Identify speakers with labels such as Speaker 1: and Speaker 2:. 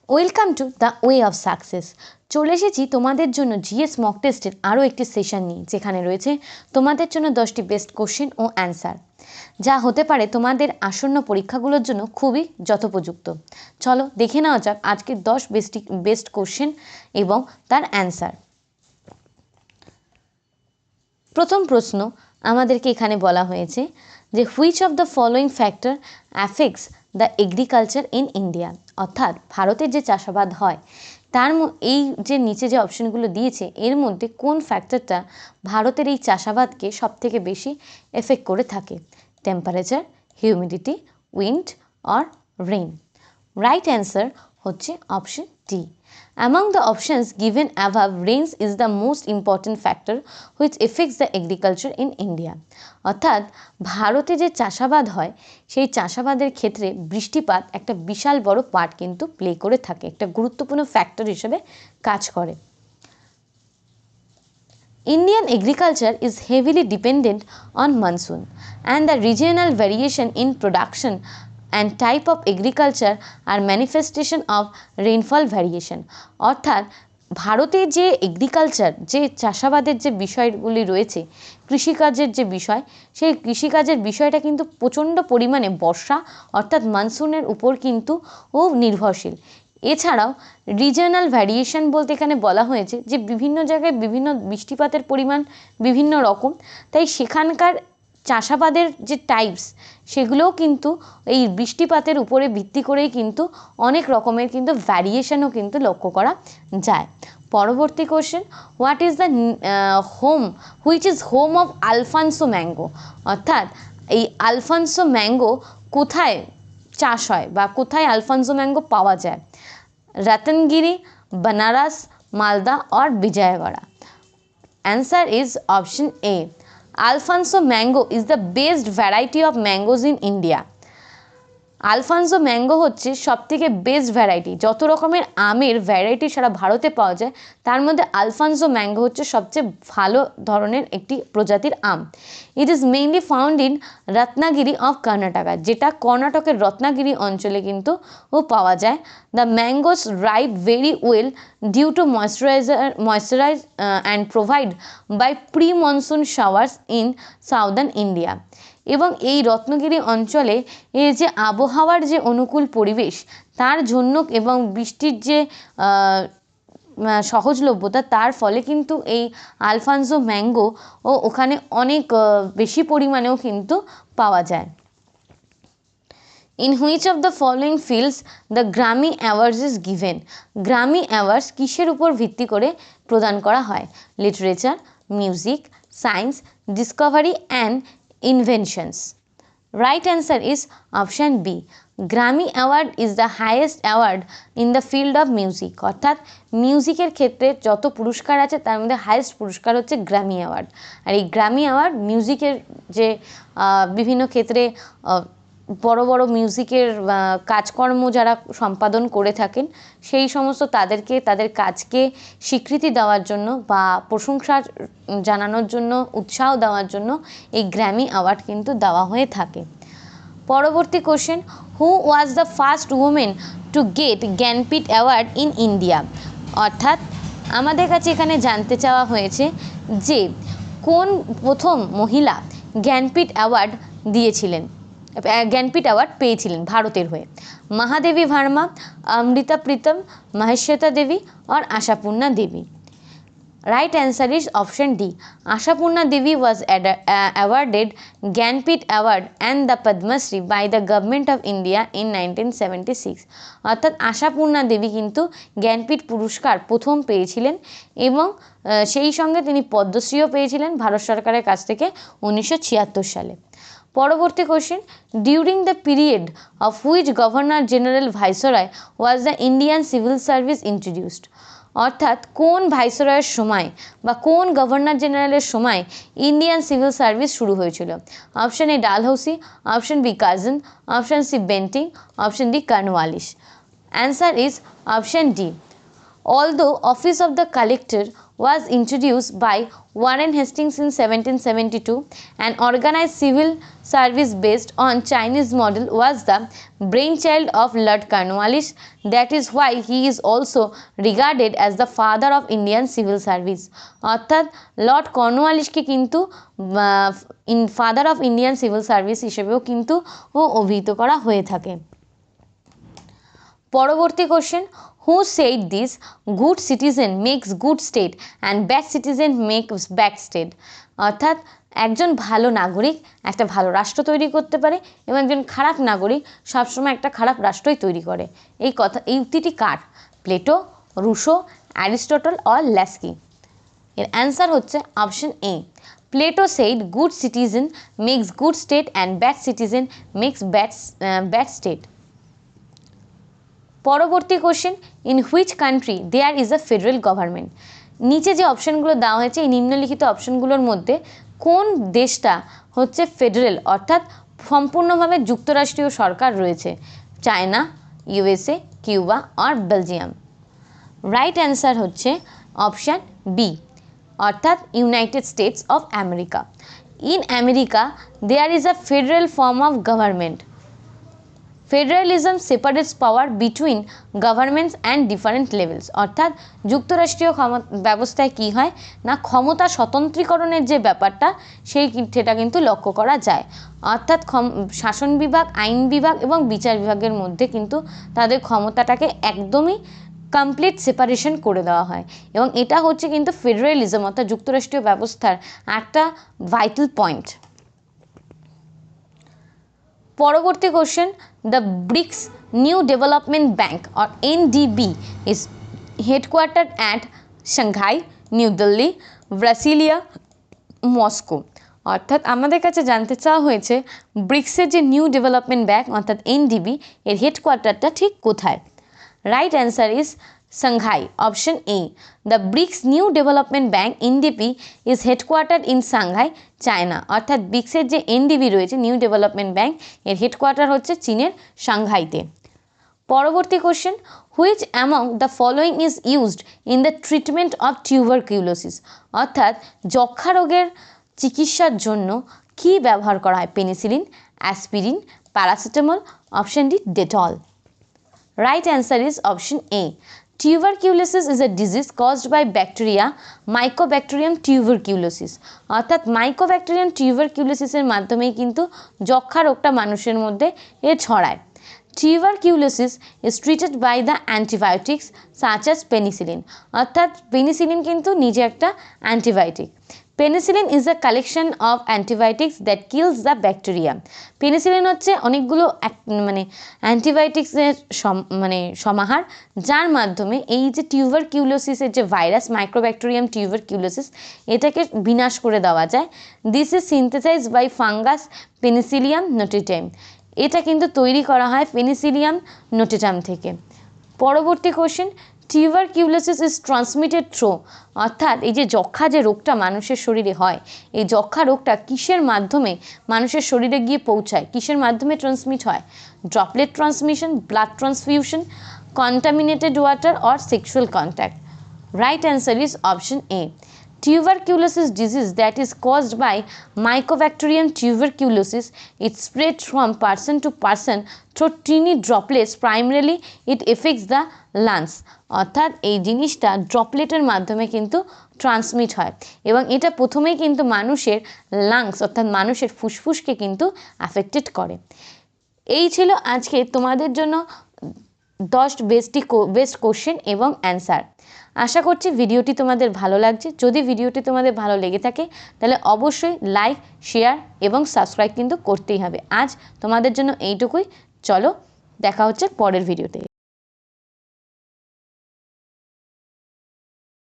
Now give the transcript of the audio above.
Speaker 1: Welcome to the way of success. চলে এসেছি তোমাদের জন্য জিএস মক টেস্টের আরও একটি সেশন নিয়ে, যেখানে রয়েছে তোমাদের জন্য 10টি বেস্ট কোশ্চেন ও অ্যান্সার, যা হতে পারে তোমাদের আসন্ন পরীক্ষাগুলোর জন্য খুবই যথোপযুক্ত। চলো দেখে নেওয়া যাক আজকের 10 বেস্ট কোশ্চেন এবং তার অ্যান্সার। প্রথম প্রশ্ন আমাদেরকে এখানে বলা হয়েছে যে which of the following factor affects the agriculture in India, অর্থাৎ ভারতের যে চাষাবাদ হয় তার এই যে নিচে যে অপশনগুলো দিয়েছে এর মধ্যে কোন ফ্যাক্টরটা ভারতের এই চাষাবাদকে সবথেকে বেশি এফেক্ট করে থাকে? Temperature, humidity, wind or rain. Right answer হচ্ছে option D. Among the options given above, rains is the most important factor which affects the agriculture in India. অর্থাৎ ভারতে যে চাষাবাদ হয় সেই চাষাবাদের ক্ষেত্রে বৃষ্টিপাত একটা বিশাল বড় পার্ট কিন্তু প্লে করে থাকে, একটা গুরুত্বপূর্ণ ফ্যাক্টর হিসেবে কাজ করে। Indian agriculture is heavily dependent on monsoon, and the regional variation in production and type of agriculture are manifestation of rainfall variation. অর্থাৎ ভারতে যে এগ্রিকালচার, যে চাষাবাদের যে বিষয়গুলি রয়েছে, কৃষিকাজের যে বিষয়, সেই কৃষিকাজের বিষয়টা কিন্তু প্রচণ্ড পরিমাণে বর্ষা অর্থাৎ মনসুনের উপর কিন্তু নির্ভরশীল। এছাড়াও রিজিওনাল ভ্যারিয়েশন বলতে এখানে বলা হয়েছে যে বিভিন্ন জায়গায় বিভিন্ন বৃষ্টিপাতের পরিমাণ বিভিন্ন রকম, তাই সেখানকার চাষাবাদের যে টাইপস সেগুলোও কিন্তু এই বৃষ্টিপাতের উপরে ভিত্তি করেই কিন্তু অনেক রকমের কিন্তু ভ্যারিয়েশনও কিন্তু লক্ষ্য করা যায়। পরবর্তী question, what is the which is home of Alfonso mango, অর্থাৎ এই আলফানসো ম্যাঙ্গো কোথায় চাষ হয় বা কোথায় আলফানসো ম্যাঙ্গো পাওয়া যায়? রতনগিরি, बनारस, मालदा और Vijayawada. Answer is option A. Alfonso mango is the best variety of mangoes in India. Alfonso mango হচ্ছে সবথেকে বেস্ট ভ্যারাইটি, যত রকমের আমের ভ্যারাইটি সারা ভারতে পাওয়া যায় তার মধ্যে আলফানসো ম্যাঙ্গো হচ্ছে সবচেয়ে ভালো ধরনের একটি প্রজাতির আম। It is mainly found in Ratnagiri of Karnataka, যেটা কর্ণাটকের রত্নাগিরি অঞ্চলে কিন্তু পাওয়া যায়। The mangoes ripe very well due to moisturize and provide by pre monsoon showers in southern India. এবং এই রত্নগিরি অঞ্চলে এই যে আবহাওয়ার যে অনুকূল পরিবেশ তার জন্য এবং বৃষ্টির যে সহজলভ্যতা, তার ফলে কিন্তু এই আলফানসো ম্যাঙ্গো ওখানে অনেক বেশি পরিমাণেও কিন্তু পাওয়া যায়। In which of the following fields the Grammy Awards is given? Grammy Awards কিসের উপর ভিত্তি করে প্রদান করা হয়? Literature, music, science, discovery and inventions. Right answer is option B. Grammy award is the highest award in the field of music, অর্থাৎ মিউজিকের ক্ষেত্রে যত পুরস্কার আছে তার মধ্যে হাইয়েস্ট পুরস্কার হচ্ছে গ্র্যামি অ্যাওয়ার্ড। আর এই গ্র্যামি অ্যাওয়ার্ড মিউজিকের যে বিভিন্ন ক্ষেত্রে বড় বড় মিউজিকের কাজকর্ম যারা সম্পাদন করে থাকেন সেই সমস্ত তাদেরকে তাদের কাজকে স্বীকৃতি দেওয়ার জন্য বা প্রশংসা জানানোর জন্য, উৎসাহ দেওয়ার জন্য এই গ্র্যামি অ্যাওয়ার্ড কিন্তু দেওয়া হয়ে থাকে। পরবর্তী question, who was the first women to get Jnanpith award in India, অর্থাৎ আমাদের কাছে এখানে জানতে চাওয়া হয়েছে যে কোন প্রথম মহিলা জ্ঞানপীঠ অ্যাওয়ার্ড দিয়েছিলেন, জ্ঞানপীঠ অ্যাওয়ার্ড পেয়েছিলেন ভারতের হয়ে? মহাদেবী ভার্মা, অমৃতা প্রীতম, মহেশ্বেতা দেবী আর Ashapurna Devi. Right answer is option D. Ashapurna Devi was awarded Jnanpith award and the Padma Shri by the government of India in 1976। অর্থাৎ আশাপূর্ণা দেবী কিন্তু জ্ঞানপীঠ পুরস্কার প্রথম পেয়েছিলেন এবং সেই সঙ্গে তিনি পদ্মশ্রীও পেয়েছিলেন ভারত সরকারের কাছ থেকে 1976 সালে। পরবর্তী question, during the period of which governor general viceroy was the Indian civil service introduced, অর্থাৎ কোন ভাইসরয়ের সময় বা কোন গভর্নর জেনারেলের সময় ইন্ডিয়ান সিভিল সার্ভিস শুরু হয়েছিল? Option A Dalhousie, option B Curzon, option C Bentinck, option D Cornwallis. Answer is option D. Although office of the collector was introduced by Warren Hastings in 1772. An organized civil service based on Chinese model was the brainchild of Lord Cornwallis. That is why he is also regarded as the father of Indian civil service. অর্থাৎ lord কর্নওয়ালিসকে কিন্তু father of Indian civil service হিসেবেও কিন্তু অভিহিত করা হয়ে থাকে। পরবর্তী question, who said this, good citizen makes good state and bad citizen makes bad state. অর্থাৎ একজন ভালো নাগরিক একটা ভালো রাষ্ট্র তৈরি করতে পারে এবং একজন খারাপ নাগরিক সবসময় একটা খারাপ রাষ্ট্রই তৈরি করে। এই উক্তিটি কার? Plato, Rousseau, Aristotle or Laski? এর অ্যান্সার হচ্ছে option A. Plato said good citizen makes good state and bad citizen makes bad state. পরবর্তী question, in which country there is a federal government. নিচে যে অপশনগুলো দেওয়া হয়েছে এই নিম্নলিখিত অপশনগুলোর মধ্যে কোন দেশটা হচ্ছে ফেডারেল অর্থাৎ সম্পূর্ণভাবে যুক্তরাষ্ট্রীয় সরকার রয়েছে? চায়না, ইউএসএ, কিউবা আর বেলজিয়াম? রাইট অ্যান্সার হচ্ছে অপশান বি অর্থাৎ United States of America. In America there is a federal form of government. Federalism separates power between governments and different levels. অর্থাৎ যুক্তরাষ্ট্রীয় ব্যবস্থায় কী হয় না, ক্ষমতা স্বতন্ত্রীকরণের যে ব্যাপারটা সেটা কিন্তু লক্ষ্য করা যায়। অর্থাৎ শাসন বিভাগ, আইন বিভাগ এবং বিচার বিভাগের মধ্যে কিন্তু তাদের ক্ষমতাটাকে একদমই কমপ্লিট সেপারেশন করে দেওয়া হয় এবং এটা হচ্ছে কিন্তু ফেডারেলিজম অর্থাৎ যুক্তরাষ্ট্রীয় ব্যবস্থার একটা ভাইটাল পয়েন্ট। পরবর্তী question, the BRICS new development bank or NDB is headquartered at Shanghai, New Delhi, Brasilia, Moscow. অর্থাৎ আমাদের কাছে জানতে চাওয়া হয়েছে ব্রিক্সের যে নিউ ডেভেলপমেন্ট ব্যাঙ্ক অর্থাৎ NDB এর হেডকোয়ার্টারটা ঠিক কোথায়? Right answer is Shanghai, option A. The BRICS New Development Bank NDB is headquartered in Shanghai, China. অর্থাৎ ব্রিক্সের যে NDB রয়েছে নিউ ডেভেলপমেন্ট ব্যাঙ্ক এর হেডকোয়ার্টার হচ্ছে চীনের সাংহাইতে। পরবর্তী question, which among the following is used in the treatment of tuberculosis. অর্থাৎ যক্ষা রোগের চিকিৎসার জন্য কি ব্যবহার করা হয়? Penicillin, aspirin, paracetamol, option D Dettol. Right answer is option A. Tuberculosis is a disease caused by bacteria Mycobacterium tuberculosis. অর্থাৎ Mycobacterium tuberculosis এর মাধ্যমেই কিন্তু যক্ষা রোগটা মানুষের মধ্যে ছড়ায়। Tuberculosis is treated by the antibiotics such as penicillin. অর্থাৎ পেনিসিলিন কিন্তু নিজে একটা antibiotic. Penicillin is a collection of antibiotics that kills the bacteria. Penicillin হচ্ছে অনেকগুলো অ্যান্টিবায়োটিক্সের সমাহার যার মাধ্যমে এই যে টিউবারকিউলোসিসের যে ভাইরাস মাইক্রোব্যাকটেরিয়াম টিউবারকিউলোসিস এটাকে বিনাশ করে দেওয়া যায়। This is synthesize by fungus penicillium notatum. এটা কিন্তু তৈরি করা হয় পেনিসিলিয়াম নোটিটাম থেকে। পরবর্তী question, tuberculosis is transmitted through. অর্থাৎ এই যে যক্ষা যে রোগটা মানুষের শরীরে হয় এই যক্ষা রোগটা কিসের মাধ্যমে মানুষের শরীরে গিয়ে পৌঁছায়, কিসের মাধ্যমে ট্রান্সমিট হয়? Droplet transmission, blood transfusion, contaminated water or sexual contact. Right answer is option A. Tuberculosis disease that is caused by Mycobacterium tuberculosis. It spreads from person to person through tiny droplets. Primarily, it affects the lungs. অর্থাৎ এই জিনিসটা ড্রপলেটের মাধ্যমে কিন্তু transmit হয় এবং এটা প্রথমেই কিন্তু মানুষের লাংস অর্থাৎ মানুষের ফুসফুসকে কিন্তু অ্যাফেক্টেড করে। এই ছিল আজকে তোমাদের জন্য 10 বেস্ট কোশ্চেন এবং অ্যান্সার। আশা করছি ভিডিওটি তোমাদের ভালো লাগছে। যদি ভিডিওটি তোমাদের ভালো লেগে থাকে তাহলে অবশ্যই লাইক, শেয়ার এবং সাবস্ক্রাইব কিন্তু করতেই হবে। আজ তোমাদের জন্য এইটুকুই। চলো দেখা হচ্ছে পরের ভিডিওতে।